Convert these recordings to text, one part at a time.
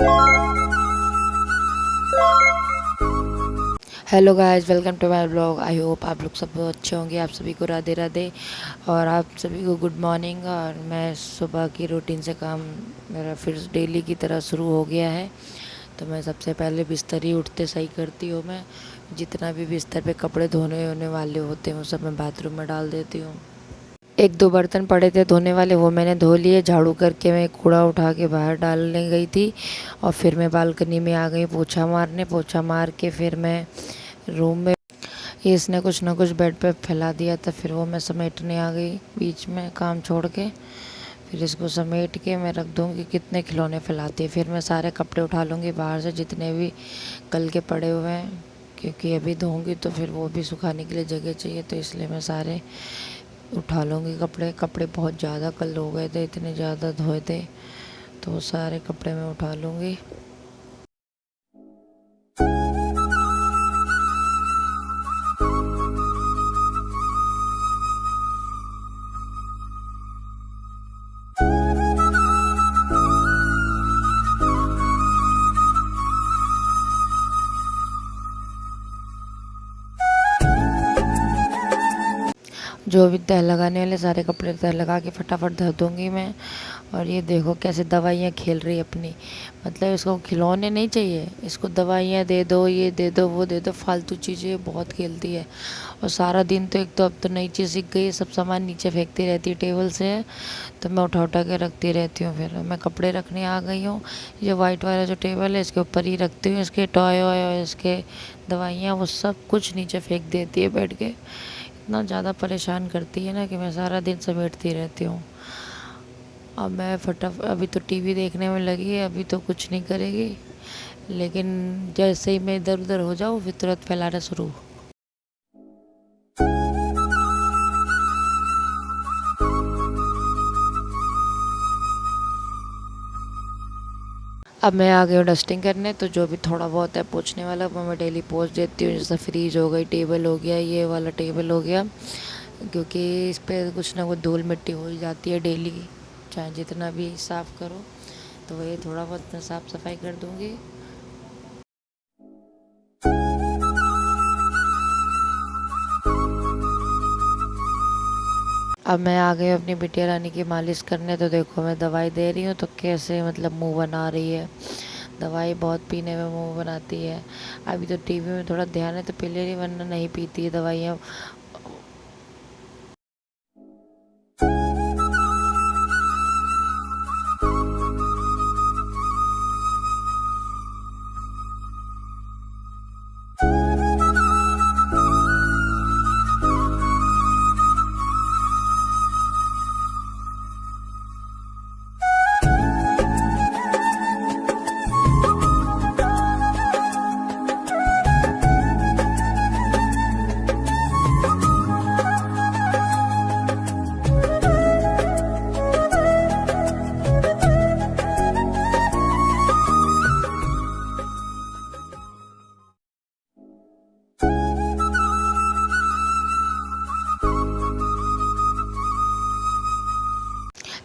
Hello guys, welcome to my blog. I hope आप लोग सब अच्छे होंगे। आप सभी को राधे राधे और आप सभी को गुड मॉर्निंग। और मैं सुबह की रूटीन से काम मेरा फिर डेली की तरह शुरू हो गया है। तो मैं सबसे पहले बिस्तर ही उठते सही करती हूँ। मैं जितना भी बिस्तर पे कपड़े धोने होने वाले होते हैं वो सब मैं बाथरूम में डाल देती हूँ। एक दो बर्तन पड़े थे धोने वाले, वो मैंने धो लिए। झाड़ू करके मैं कूड़ा उठा के बाहर डालने गई थी और फिर मैं बालकनी में आ गई पोछा मारने। पोछा मार के फिर मैं रूम में, ये इसने कुछ ना कुछ बेड पे फैला दिया था, फिर वो मैं समेटने आ गई बीच में काम छोड़ के। फिर इसको समेट के मैं रख दूँगी। कितने खिलौने फैलाती है। फिर मैं सारे कपड़े उठा लूँगी बाहर से जितने भी कल के पड़े हुए हैं, क्योंकि अभी धोऊँगी तो फिर वो भी सुखाने के लिए जगह चाहिए, तो इसलिए मैं सारे उठा लूँगी कपड़े। कपड़े बहुत ज़्यादा कल हो गए थे, इतने ज़्यादा धोए थे, तो वो सारे कपड़े मैं उठा लूँगी। जो भी तह लगाने वाले सारे कपड़े तह लगा के फटाफट धो दूँगी मैं। और ये देखो कैसे दवाइयाँ खेल रही है अपनी। मतलब इसको खिलौने नहीं चाहिए, इसको दवाइयाँ दे दो, ये दे दो, वो दे दो, फालतू चीज़ें बहुत खेलती है। और सारा दिन तो एक तो अब तो नई चीज़ सीख गई है, सब सामान नीचे फेंकती रहती है टेबल से, तो मैं उठा उठा के रखती रहती हूँ। फिर मैं कपड़े रखने आ गई हूँ। ये वाइट वाला जो टेबल है इसके ऊपर ही रखती हूँ। इसके टॉय वॉय और इसके दवाइयाँ वो सब कुछ नीचे फेंक देती है बैठ के। इतना ज़्यादा परेशान करती है ना कि मैं सारा दिन समेटती रहती हूँ। अब मैं अभी तो टीवी देखने में लगी है, अभी तो कुछ नहीं करेगी, लेकिन जैसे ही मैं इधर उधर हो जाऊँ फिर तुरंत फैलाना शुरू। अब मैं आ गई हूँ डस्टिंग करने, तो जो भी थोड़ा बहुत है पोंछने वाला वो मैं डेली पोंछ देती हूँ। जैसे फ्रीज हो गई, टेबल हो गया, ये वाला टेबल हो गया, क्योंकि इस पे कुछ ना कुछ धूल मिट्टी हो ही जाती है डेली, चाहे जितना भी साफ़ करो। तो वही थोड़ा बहुत मैं साफ़ सफाई कर दूँगी। अब मैं आ गई अपनी बिटिया रानी की मालिश करने, तो देखो मैं दवाई दे रही हूँ तो कैसे मतलब मुंह बना रही है। दवाई बहुत पीने में मुंह बनाती है। अभी तो टीवी में थोड़ा ध्यान है तो पी ले रही, वरना नहीं पीती है दवाइयाँ।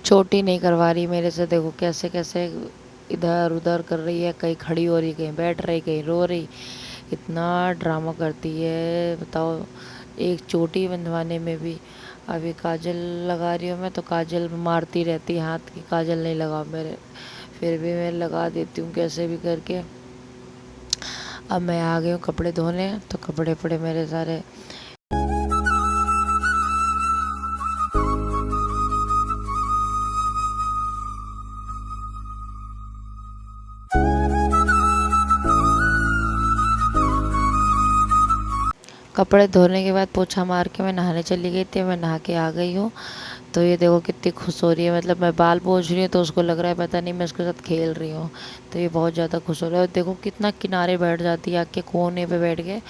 छोटी नहीं करवा रही मेरे से, देखो कैसे कैसे इधर उधर कर रही है, कहीं खड़ी हो रही, कहीं बैठ रही, कहीं रो रही। इतना ड्रामा करती है बताओ, एक चोटी बंधवाने में भी। अभी काजल लगा रही हूँ मैं, तो काजल मारती रहती है हाथ की, काजल नहीं लगा मेरे। फिर भी मैं लगा देती हूँ कैसे भी करके। अब मैं आ गई हूँ कपड़े धोने, तो कपड़े पड़े मेरे सारे। कपड़े धोने के बाद पोछा मार के मैं नहाने चली गई थी। मैं नहा के आ गई हूँ, तो ये देखो कितनी खुश हो रही है। मतलब मैं बाल पोंछ रही हूँ तो उसको लग रहा है पता नहीं मैं उसके साथ खेल रही हूँ, तो ये बहुत ज़्यादा खुश हो रहा है। और देखो कितना किनारे बैठ जाती है, आके कोने पे बैठ के,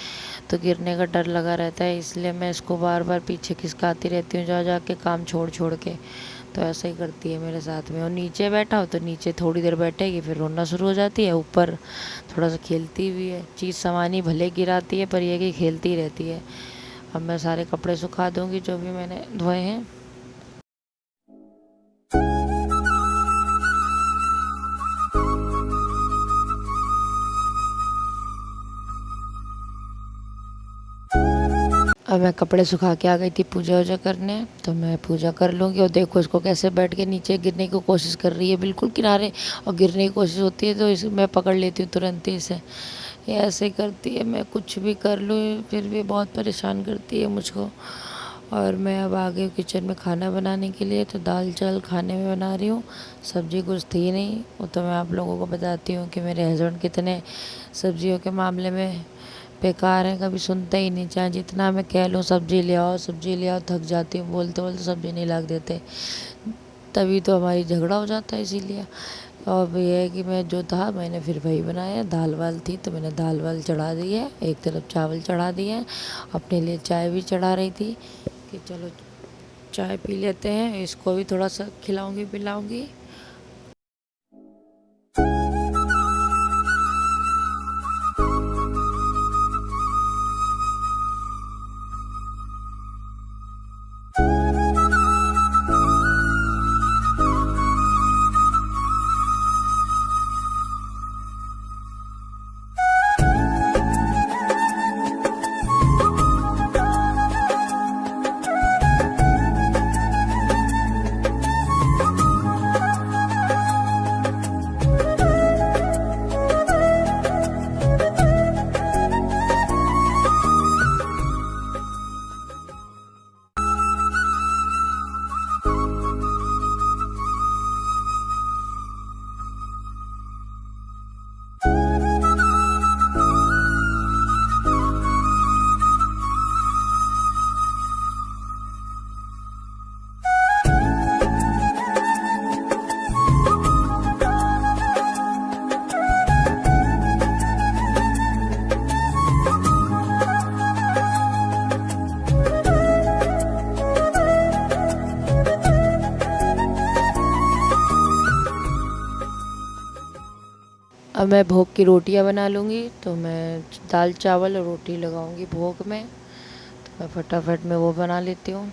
तो गिरने का डर लगा रहता है, इसलिए मैं इसको बार बार पीछे खिसकाती रहती हूँ जा जा के काम छोड़ छोड़ के। तो ऐसा ही करती है मेरे साथ में। और नीचे बैठा हो तो नीचे थोड़ी देर बैठेगी फिर रोना शुरू हो जाती है। ऊपर थोड़ा सा खेलती भी है, चीज़ सामानी भले गिराती है पर ये कि खेलती रहती है। अब मैं सारे कपड़े सुखा दूँगी जो भी मैंने धोए हैं। अब मैं कपड़े सुखा के आ गई थी पूजा वूजा करने, तो मैं पूजा कर लूँगी। और देखो इसको कैसे बैठ के नीचे गिरने की कोशिश कर रही है, बिल्कुल किनारे, और गिरने की कोशिश होती है तो इसे मैं पकड़ लेती हूँ तुरंत ही इसे। ये ऐसे ही करती है, मैं कुछ भी कर लूँ फिर भी बहुत परेशान करती है मुझको। और मैं अब आ गई किचन में खाना बनाने के लिए, तो दाल चावल खाने में बना रही हूँ। सब्ज़ी कुछ थी नहीं, वो तो मैं आप लोगों को बताती हूँ कि मेरे हस्बैंड कितने सब्जियों के मामले में बेकार हैं, कभी सुनते ही नहीं। चाहे जितना मैं कह लूँ सब्ज़ी ले आओ, थक जाती हूँ, बोलते बोलते सब्ज़ी नहीं ला के देते, तभी तो हमारी झगड़ा हो जाता है इसीलिए। और अब ये है कि मैं जो था मैंने फिर वही बनाया। दाल वाल थी तो मैंने दाल वाल चढ़ा दी है, एक तरफ चावल चढ़ा दिए हैं, अपने लिए चाय भी चढ़ा रही थी कि चलो चाय पी लेते हैं, इसको भी थोड़ा सा खिलाऊंगी पिलाऊंगी। अब मैं भोग की रोटियां बना लूँगी, तो मैं दाल चावल और रोटी लगाऊंगी भोग में, तो मैं फटाफट में वो बना लेती हूँ।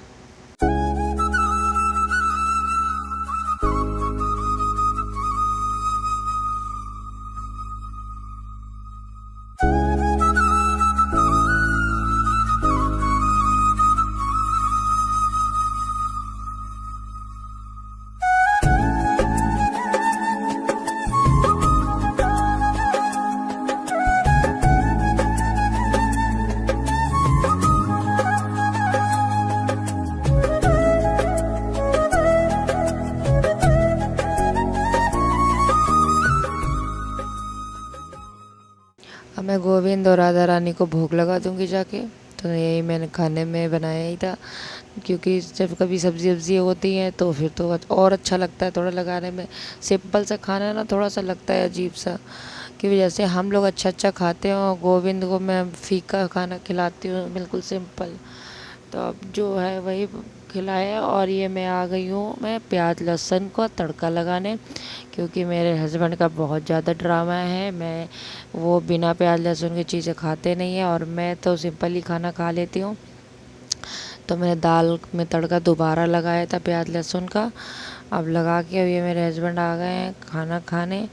अब मैं गोविंद और राधा रानी को भोग लगा दूंगी जाके। तो यही मैंने खाने में बनाया ही था, क्योंकि जब कभी सब्जी वब्जी होती हैं तो फिर तो और अच्छा लगता है थोड़ा लगाने में। सिंपल सा खाना ना थोड़ा सा लगता है अजीब सा, क्योंकि जैसे हम लोग अच्छा अच्छा खाते हैं और गोविंद को मैं फीका खाना खिलाती हूँ बिल्कुल सिंपल। तो अब जो है वही खिलाया। और ये मैं आ गई हूँ मैं प्याज लहसुन का तड़का लगाने, क्योंकि मेरे हस्बैंड का बहुत ज़्यादा ड्रामा है। मैं वो बिना प्याज लहसुन की चीज़ें खाते नहीं हैं, और मैं तो सिंपल ही खाना खा लेती हूँ। तो मैंने दाल में तड़का दोबारा लगाया था प्याज लहसुन का। अब लगा के अब ये मेरे हस्बैंड आ गए हैं खाना खाने,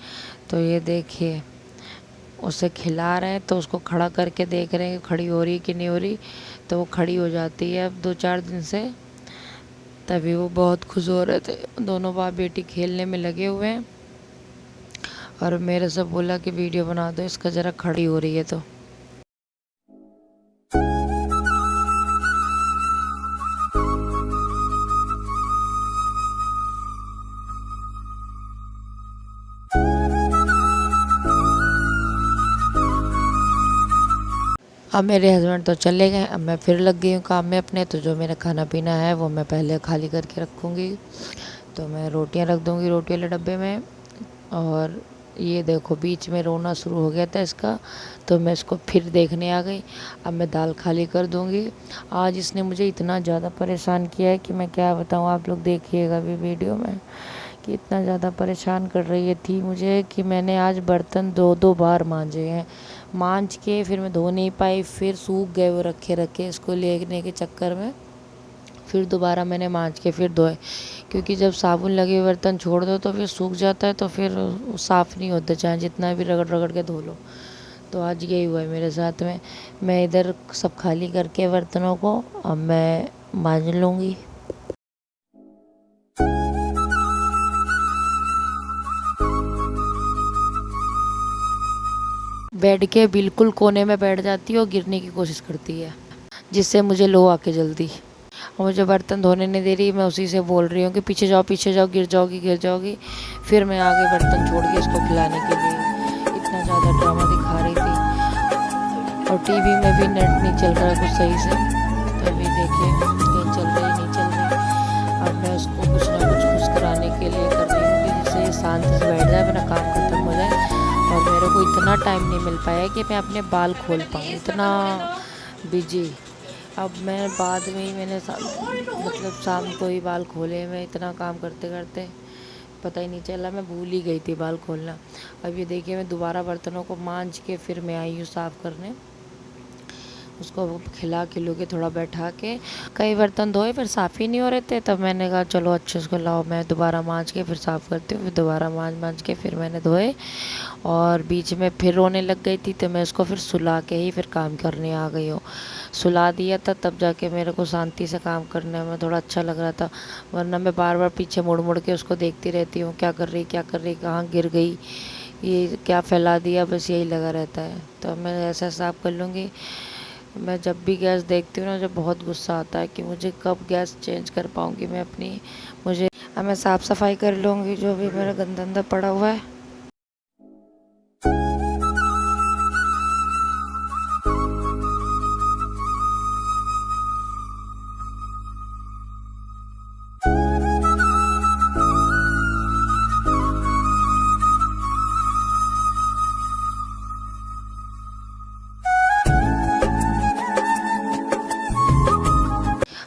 तो ये देखिए उसे खिला रहे हैं, तो उसको खड़ा करके देख रहे हैं कि खड़ी हो रही कि नहीं हो रही। तो वो खड़ी हो जाती है अब 2-4 दिन से। तभी वो बहुत खुश हो रहे थे, दोनों बाप बेटी खेलने में लगे हुए हैं। और मेरे से बोला कि वीडियो बना दो इसका, ज़रा खड़ी हो रही है तो। अब मेरे हस्बैंड तो चले गए, अब मैं फिर लग गई हूँ काम में अपने। तो जो मेरा खाना पीना है वो मैं पहले खाली करके रखूँगी। तो मैं रोटियां रख दूँगी रोटी वाले डब्बे में। और ये देखो बीच में रोना शुरू हो गया था इसका, तो मैं इसको फिर देखने आ गई। अब मैं दाल खाली कर दूँगी। आज इसने मुझे इतना ज़्यादा परेशान किया है कि मैं क्या बताऊँ, आप लोग देखिएगा भी वीडियो में कि इतना ज़्यादा परेशान कर रही थी मुझे कि मैंने आज बर्तन 2-2 बार मांजे हैं। मांज के फिर मैं धो नहीं पाई, फिर सूख गए वो रखे रखे इसको लेने के चक्कर में। फिर दोबारा मैंने मांज के फिर धोए, क्योंकि जब साबुन लगे हुए बर्तन छोड़ दो तो फिर सूख जाता है, तो फिर साफ़ नहीं होता चाहे जितना भी रगड़ रगड़ के धो लो। तो आज यही हुआ है मेरे साथ में। मैं इधर सब खाली करके बर्तनों को अब मैं मांज लूँगी। बेड के बिल्कुल कोने में बैठ जाती है और गिरने की कोशिश करती है, जिससे मुझे लो आके जल्दी। और मुझे बर्तन धोने नहीं दे रही, मैं उसी से बोल रही हूँ कि पीछे जाओ पीछे जाओ, गिर जाओगी गिर जाओगी। फिर मैं आगे बर्तन छोड़ के इसको खिलाने के लिए इतना ज़्यादा ड्रामा दिखा रही थी। और टीवी में भी नेट नहीं चल रहा कुछ सही से, तो अभी देखिए कहीं चल रही नहीं चल रही। अब मैं उसको कुछ ना कुछ खुश कराने के लिए कर रही हूँ कि जिससे ये शांत से बैठ जाए, अपना काम खत्म हो जाए। और मेरे को इतना टाइम नहीं मिल पाया कि मैं अपने बाल खोल पाऊँ, इतना बिजी। अब मैं बाद में ही मतलब शाम को ही बाल खोले। मैं इतना काम करते करते पता ही नहीं चला, मैं भूल ही गई थी बाल खोलना। अब ये देखिए मैं दोबारा बर्तनों को मांज के फिर मैं आई हूँ साफ़ करने। उसको खिला खिलू के थोड़ा बैठा के, कई बर्तन धोए फिर साफ़ ही नहीं हो रहे थे। तब मैंने कहा चलो अच्छे से लाओ, मैं दोबारा मांज के फिर साफ़ करती हूँ। फिर दोबारा मांज के फिर मैंने धोए। और बीच में फिर रोने लग गई थी, तो मैं उसको फिर सुला के ही फिर काम करने आ गई हूँ। सुला दिया था तब जाके मेरे को शांति से काम करने में थोड़ा अच्छा लग रहा था, वरना मैं बार बार पीछे मुड़ मुड़ के उसको देखती रहती हूँ, क्या कर रही, कहाँ गिर गई, ये क्या फैला दिया, बस यही लगा रहता है। तो मैं ऐसा साफ़ कर लूँगी। मैं जब भी गैस देखती हूँ ना, जब बहुत गुस्सा आता है कि मुझे कब गैस चेंज कर पाऊँगी मैं अपनी। मुझे अब मैं साफ़ सफाई कर लूँगी जो भी मेरा गंदा गंदा पड़ा हुआ है।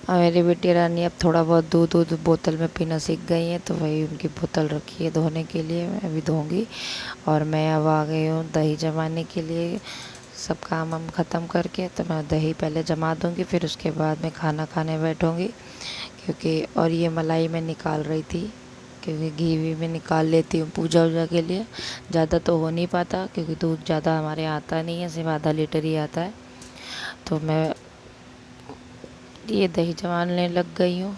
और मेरी बेटी रानी अब थोड़ा बहुत दूध दूध बोतल में पीना सीख गई है, तो वही उनकी बोतल रखी है धोने के लिए, मैं अभी धोऊंगी। और मैं अब आ गई हूँ दही जमाने के लिए। सब काम हम ख़त्म करके तो मैं दही पहले जमा दूँगी, फिर उसके बाद मैं खाना खाने बैठूँगी। क्योंकि और ये मलाई मैं निकाल रही थी, क्योंकि घी भी मैं निकाल लेती हूँ पूजा वूजा के लिए। ज़्यादा तो हो नहीं पाता क्योंकि दूध ज़्यादा हमारे यहाँ आता नहीं है, सिर्फ आधा लीटर ही आता है। तो मैं ये दही जमाने लग गई हूँ।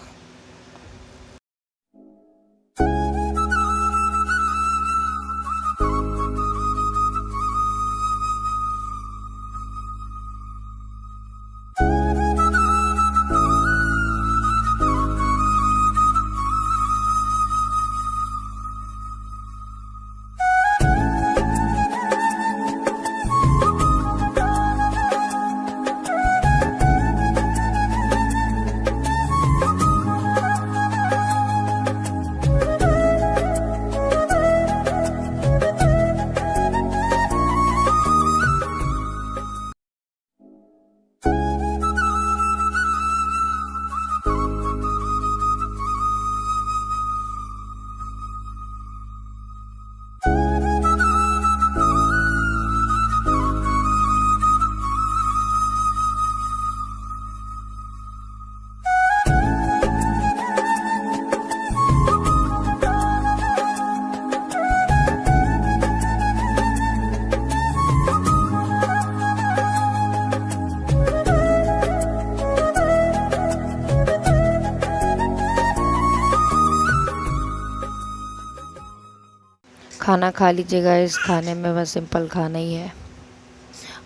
खाना खा लीजिएगा, इस खाने में बस सिंपल खाना ही है।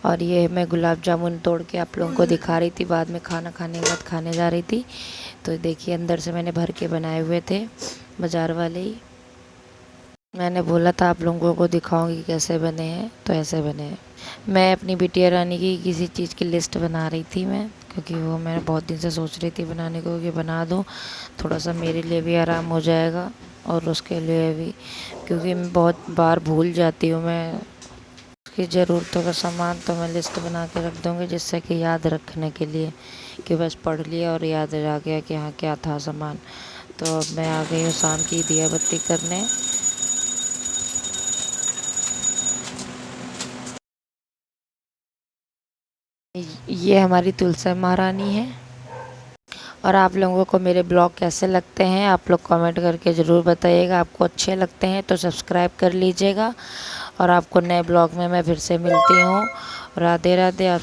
और ये मैं गुलाब जामुन तोड़ के आप लोगों को दिखा रही थी, बाद में खाना खाने के बाद खाने जा रही थी। तो देखिए अंदर से मैंने भर के बनाए हुए थे, बाज़ार वाले ही। मैंने बोला था आप लोगों को दिखाऊंगी कैसे बने हैं, तो ऐसे बने हैं। मैं अपनी बिटिया रानी की किसी चीज़ की लिस्ट बना रही थी मैं, क्योंकि वो मैं बहुत दिन से सोच रही थी बनाने को कि बना दूँ, थोड़ा सा मेरे लिए भी आराम हो जाएगा और उसके लिए भी, क्योंकि मैं बहुत बार भूल जाती हूँ। मैं उसकी ज़रूरतों का सामान तो मैं लिस्ट बना के रख दूँगी, जिससे कि याद रखने के लिए, कि बस पढ़ लिया और याद आ गया कि हाँ क्या था सामान। तो अब मैं आ गई हूँ शाम की दिया बत्ती करने। ये हमारी तुलसी महारानी है। और आप लोगों को मेरे ब्लॉग कैसे लगते हैं, आप लोग कमेंट करके ज़रूर बताइएगा। आपको अच्छे लगते हैं तो सब्सक्राइब कर लीजिएगा और आपको नए ब्लॉग में मैं फिर से मिलती हूँ। राधे राधे। आप